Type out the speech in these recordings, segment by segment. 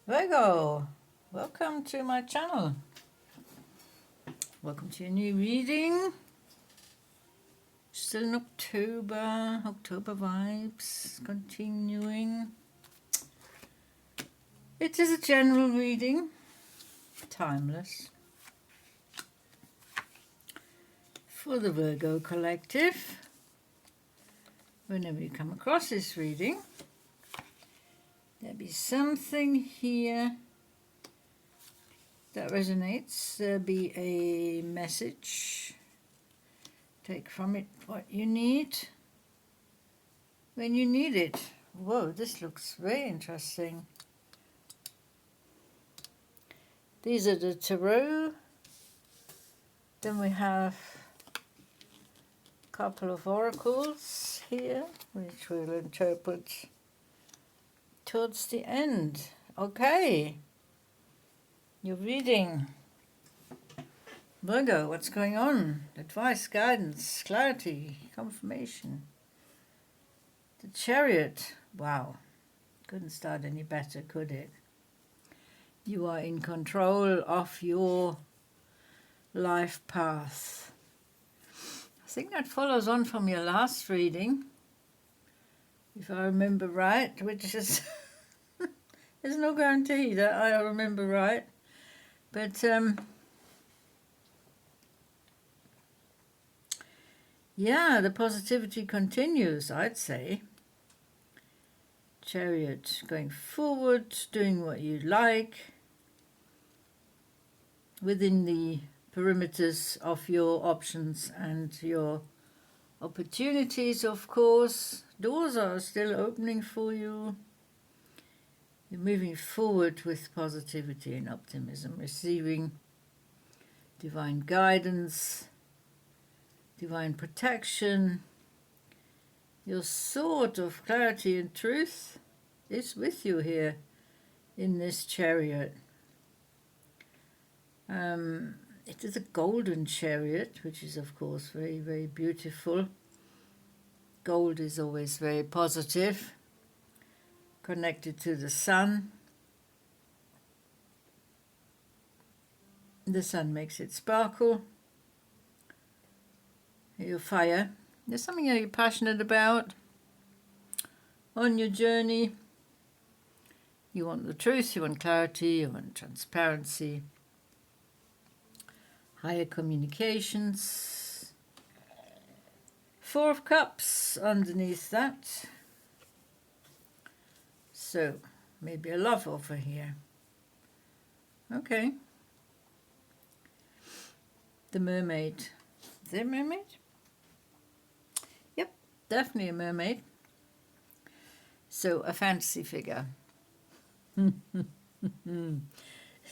Virgo, welcome to my channel. Welcome to a new reading. Still in October vibes continuing. It is a general reading, timeless, for the Virgo collective. Whenever you come across this reading, there'll be something here that resonates. There'll be a message. Take from it what you need when you need it. Whoa, this looks very interesting. These are the tarot. Then we have a couple of oracles here, which we'll interpret towards the end. Okay, you're reading. Virgo, what's going on? Advice, guidance, clarity, confirmation. The Chariot. Wow, couldn't start any better, could it? You are in control of your life path. I think that follows on from your last reading, if I remember right, which is there's no guarantee that I remember right, but yeah, the positivity continues, I'd say. Chariot, going forward, doing what you like within the perimeters of your options and your opportunities, of course. Doors are still opening for you. You're moving forward with positivity and optimism, receiving divine guidance, divine protection. Your sword of clarity and truth is with you here in this Chariot. It is a golden chariot, which is of course very, very beautiful. Gold is always very positive, connected to the sun. The sun makes it sparkle. Your fire. There's something you're passionate about on your journey. You want the truth, you want clarity, you want transparency, higher communications. Four of Cups underneath that. So, maybe a love offer here. Okay. The Mermaid. Is there a mermaid? Yep, definitely a mermaid. So, a fantasy figure.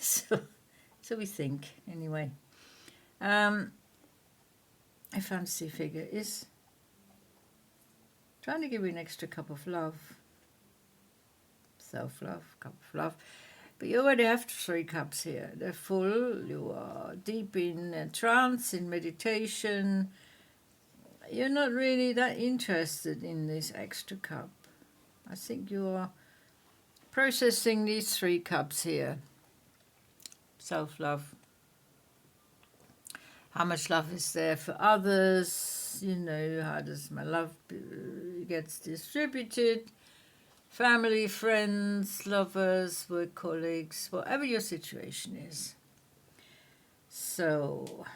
So we think, anyway. A fantasy figure is trying to give you an extra cup of love. Self-love, cup of love. But you already have 3 cups here. They're full. You are deep in a trance, in meditation. You're not really that interested in this extra cup. I think you are processing these 3 cups here. Self-love. How much love is there for others? You know, how does my love gets distributed? Family, friends, lovers, work colleagues, whatever your situation is. So,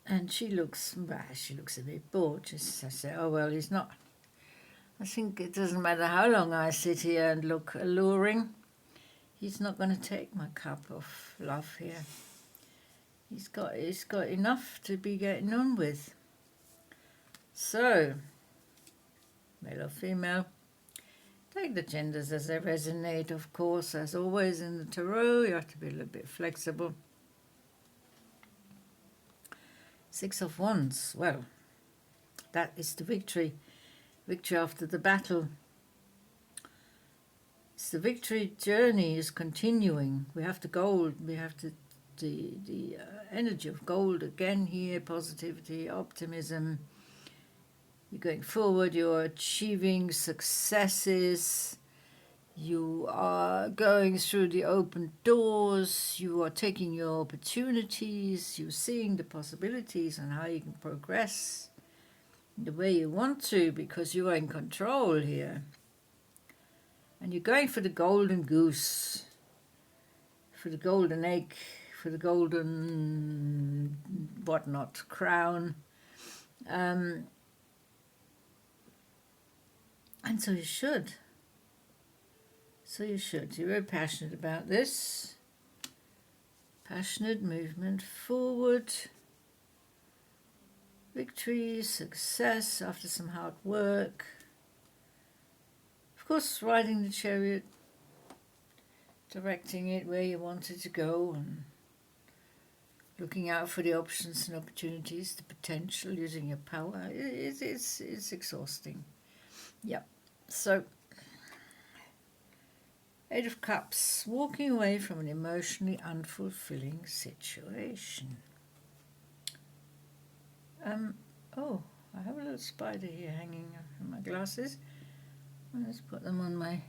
and she looks a bit bored. I say, oh well, he's not. I think it doesn't matter how long I sit here and look alluring. He's not going to take my cup of love here. He's got enough to be getting on with. So, male or female, take the genders as they resonate, of course. As always in the tarot, you have to be a little bit flexible. 6 of Wands, well, that is the victory. Victory after the battle. It's the victory journey is continuing. We have the gold, we have the energy of gold again here, positivity, optimism. You're going forward, you're achieving successes, You are going through the open doors, you are taking your opportunities, you're seeing the possibilities and how you can progress the way you want to, because you are in control here. And you're going for the golden goose, for the golden egg, for the golden whatnot, crown. And so you should. So you should. You're very passionate about this. Passionate movement forward. Victory, success after some hard work. Of course, riding the chariot, directing it where you want it to go, and looking out for the options and opportunities, the potential, using your power. It's exhausting. Yeah. So, Eight of Cups, walking away from an emotionally unfulfilling situation. Oh, I have a little spider here hanging from my glasses. Let's put them on my...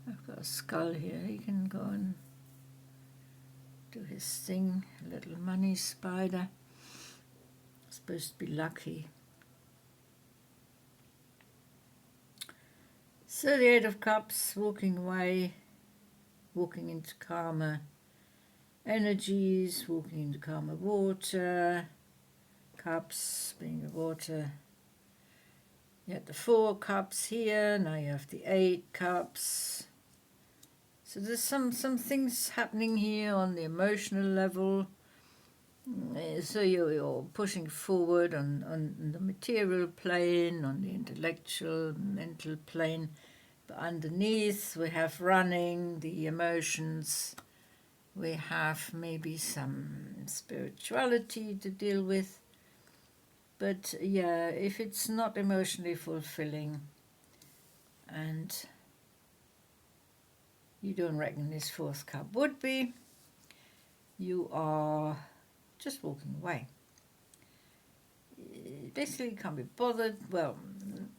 I've got a skull here. He can go and do his thing. A little money spider. Supposed to be lucky. So the Eight of Cups, walking away, walking into calmer energies, walking into calmer water. Cups being the water. You had the 4 cups here, now you have the 8 cups. So there's some things happening here on the emotional level. So you're pushing forward on the material plane, on the intellectual, mental plane. But underneath we have running, the emotions. We have maybe some spirituality to deal with. But yeah, if it's not emotionally fulfilling and you don't reckon this 4th cup would be, you are just walking away. Basically, you can't be bothered. Well,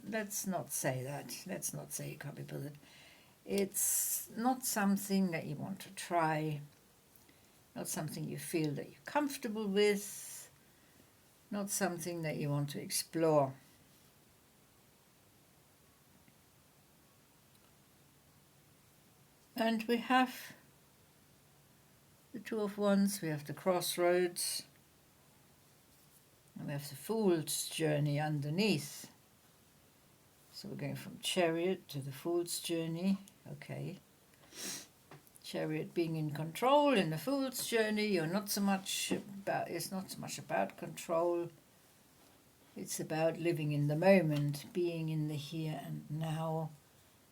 let's not say that. Let's not say you can't be bothered. It's not something that you want to try, not something you feel that you're comfortable with, not something that you want to explore. And we have the 2 of Wands, we have the crossroads, and we have the Fool's journey underneath. So we're going from Chariot to the Fool's journey. Okay. Chariot being in control. In the Fool's journey, you're not so much about, it's not so much about control. It's about living in the moment, being in the here and now,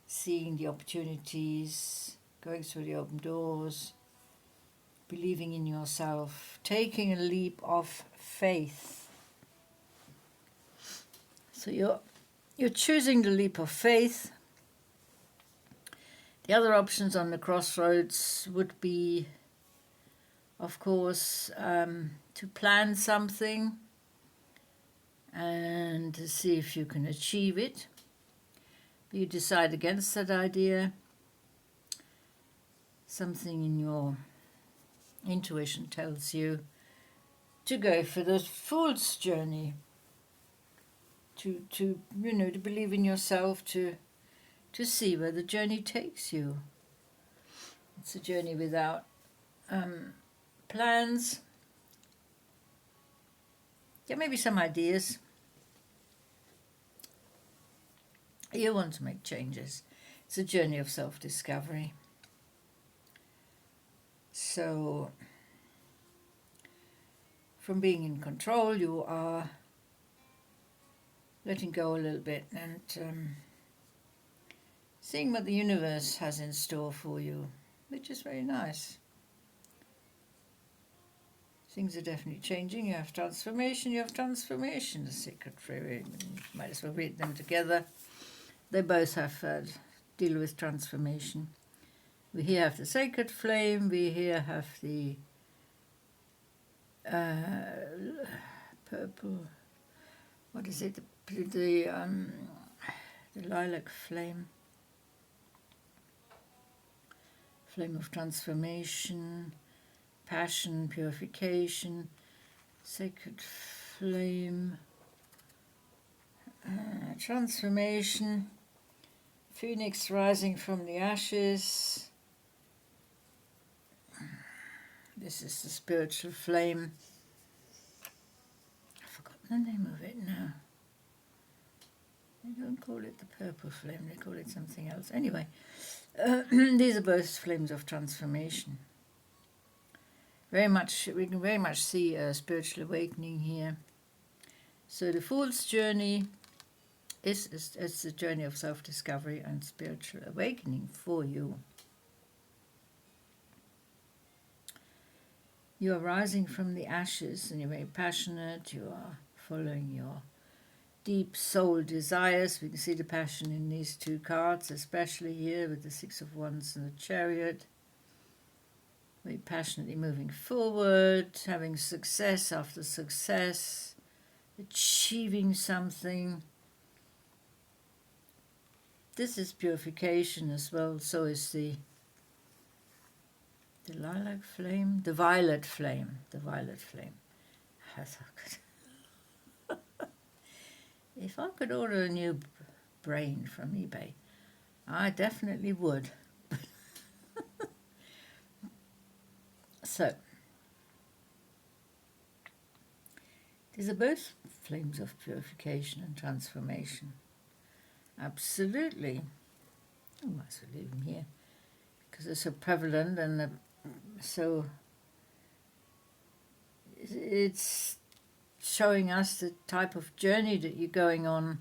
seeing the opportunities, going through the open doors, believing in yourself, taking a leap of faith. So you're choosing the leap of faith. The other options on the crossroads would be, of course, to plan something and to see if you can achieve it. But you decide against that idea. Something in your intuition tells you to go for the Fool's journey. To believe in yourself, to see where the journey takes you. It's a journey without plans. Yeah, maybe some ideas. You want to make changes. It's a journey of self-discovery. So, from being in control, you are letting go a little bit and seeing what the universe has in store for you, which is very nice. Things are definitely changing. You have transformation, the secret fairy. Might as well read them together. They both have deal with transformation. We here have the sacred flame, we here have the purple, what is it, the lilac flame. flame of transformation, passion, purification, sacred flame, transformation, phoenix rising from the ashes. This is the spiritual flame. I've forgotten the name of it now. They don't call it the purple flame, they call it something else. Anyway, these are both flames of transformation. We can very much see a spiritual awakening here. So the Fool's journey is the journey of self-discovery and spiritual awakening for you. You are rising from the ashes and you're very passionate. You are following your deep soul desires. We can see the passion in these two cards, especially here with the Six of Wands and the Chariot. Very passionately moving forward, having success after success, achieving something. This is purification as well, so is the lilac flame, the violet flame, That's so good. If I could order a new brain from eBay, I definitely would. So, these are both flames of purification and transformation. Absolutely. I might as well leave them here because they're so prevalent and so it's showing us the type of journey that you're going on,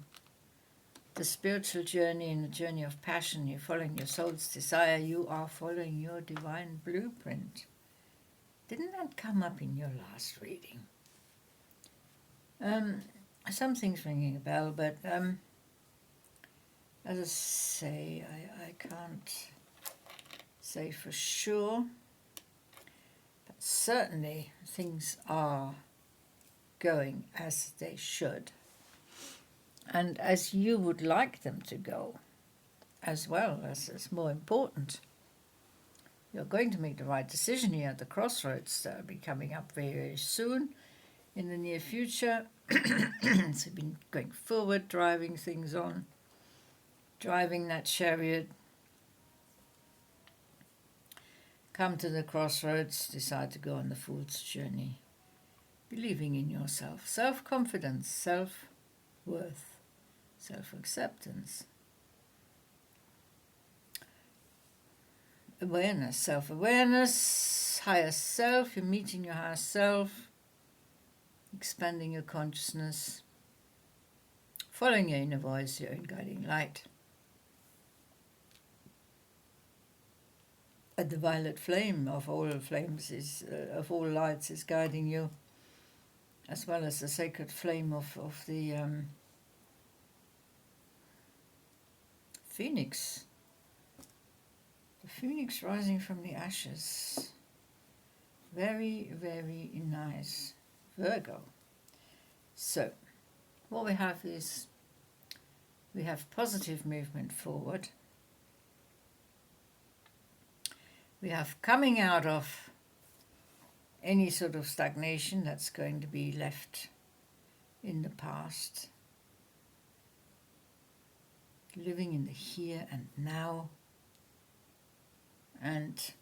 the spiritual journey and the journey of passion. You're following your soul's desire. You are following your divine blueprint. Didn't that come up in your last reading? Something's ringing a bell, but as I say, I can't say for sure. But certainly things are going as they should. And as you would like them to go, as well as it's more important. You're going to make the right decision here at the crossroads that will be coming up very, very soon in the near future. So you've been going forward, driving things on, driving that chariot. Come to the crossroads, decide to go on the Fool's journey. Believing in yourself, self-confidence, self-worth, self-acceptance. Awareness, self-awareness, higher self, you're meeting your higher self, expanding your consciousness, following your inner voice, your own guiding light. And the violet flame of all flames of all lights is guiding you, as well as the sacred flame of the phoenix. The phoenix rising from the ashes. Very, very nice. Virgo. So, what we have is, we have positive movement forward. We have coming out of any sort of stagnation that's going to be left in the past. Living in the here and now. And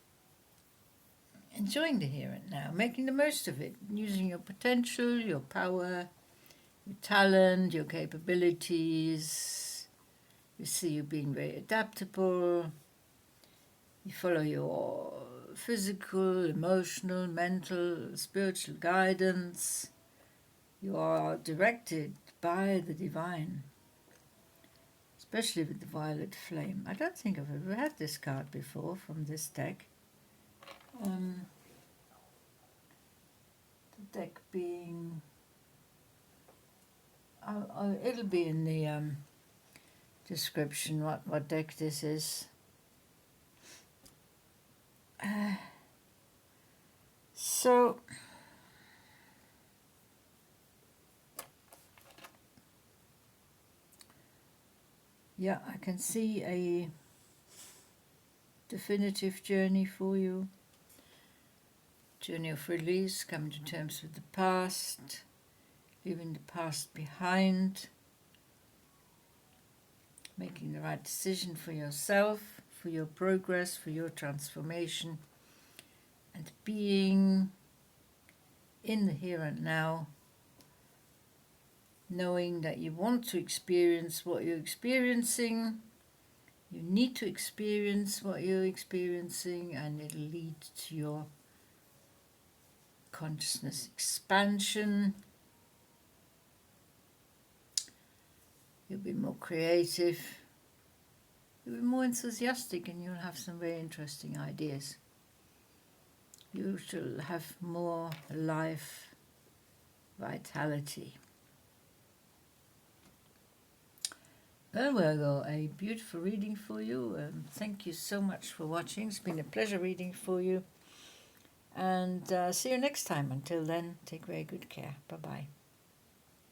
enjoying the here and now, making the most of it, using your potential, your power, your talent, your capabilities. You see you being very adaptable. You follow your physical, emotional, mental, spiritual guidance. You are directed by the divine, especially with the violet flame. I don't think I've ever had this card before from this deck. The deck being... it'll be in the description what deck this is. So... yeah, I can see definitive journey for you. Journey of release, coming to terms with the past, leaving the past behind, making the right decision for yourself, for your progress, for your transformation, and being in the here and now, knowing that you want to experience what you're experiencing, you need to experience what you're experiencing, and it'll lead to your consciousness expansion. You'll be more creative, you'll be more enthusiastic, and you'll have some very interesting ideas. You shall have more life vitality. Well, Virgo, a beautiful reading for you. Thank you so much for watching. It's been a pleasure reading for you. And see you next time. Until then, take very good care. Bye-bye.